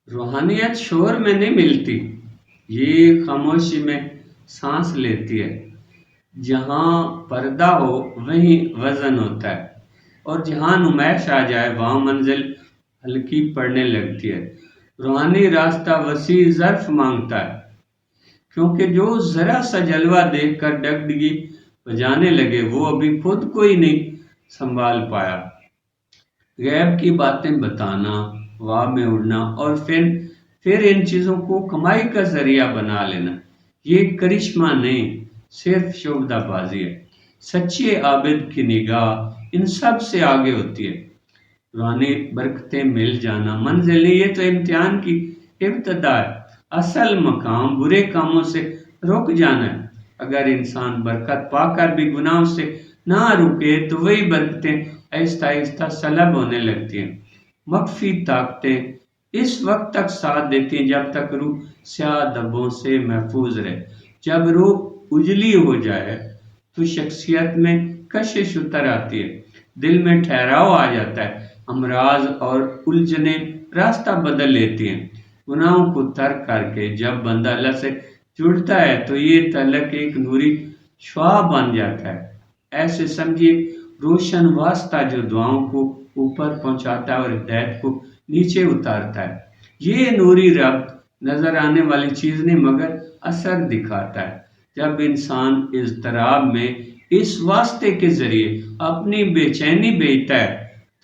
روحانیت شور میں نہیں ملتی، یہ خاموشی میں سانس لیتی ہے۔ جہاں پردہ ہو وہیں وزن ہوتا ہے، اور جہاں نمائش آ جائے وہاں منزل ہلکی پڑنے لگتی ہے۔ روحانی راستہ وسیع ظرف مانگتا ہے، کیونکہ جو ذرا سا جلوہ دیکھ کر ڈگڈگی بجانے لگے وہ ابھی خود کو ہی نہیں سنبھال پایا۔ غیب کی باتیں بتانا، واہ میں اڑنا، اور پھر ان چیزوں کو کمائی کا ذریعہ بنا لینا، یہ کرشمہ نہیں، صرف شعبدہ بازی ہے۔ سچے عابد کی نگاہ ان سب سے آگے ہوتی ہے۔ روحانی برکتیں مل جانا منزل نہیں، یہ تو امتحان کی ابتدا ہے۔ اصل مقام برے کاموں سے رک جانا ہے۔ اگر انسان برکت پا کر بھی گناہوں سے نہ رکے تو وہی برکتیں آہستہ آہستہ سلب ہونے لگتی ہیں۔ مخفی طاقتیں اس وقت تک ساتھ دیتی ہیں جب تک روح سیاہ دبوں سے محفوظ رہے۔ جب روح اجلی ہو جائے تو شخصیت میں کشش اتر آتی ہے، دل میں ٹھہراؤ آ جاتا ہے، امراض اور الجھنیں راستہ بدل لیتی ہیں۔ گناہوں کو ترک کر کے جب بندہ اللہ سے جڑتا ہے تو یہ تعلق ایک نوری شعاع بن جاتا ہے، ایسے سمجھیے روشن واسطہ جو دعاؤں کو اوپر پہنچاتا ہے اور ہدایت کو نیچے اتارتا ہے۔ یہ نوری ربط نظر آنے والی چیز نہیں مگر اثر دکھاتا ہے۔ جب انسان اضطراب میں اس واسطے کے ذریعے اپنی بے چینی بھیجتا ہے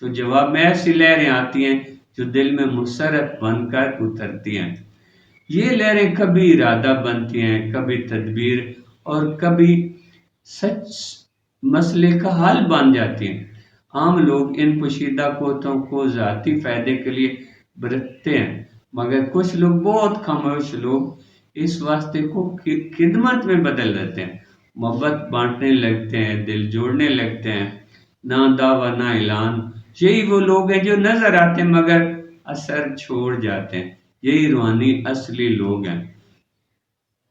تو جواب میں ایسی لہریں آتی ہیں جو دل میں مسرت بن کر اترتی ہیں۔ یہ لہریں کبھی ارادہ بنتی ہیں، کبھی تدبیر، اور کبھی سچ مسئلے کا حل بن جاتی ہیں۔ عام لوگ ان پوشیدہ قوتوں کو ذاتی فائدے کے لیے برتتے ہیں، مگر کچھ لوگ، بہت خاموش لوگ، اس واسطے کو خدمت میں بدل دیتے ہیں، محبت بانٹنے لگتے ہیں، دل جوڑنے لگتے ہیں، نہ دعویٰ نہ اعلان۔ یہی وہ لوگ ہیں جو نظر آتے ہیں مگر اثر چھوڑ جاتے ہیں۔ یہی روحانی اصلی لوگ ہیں۔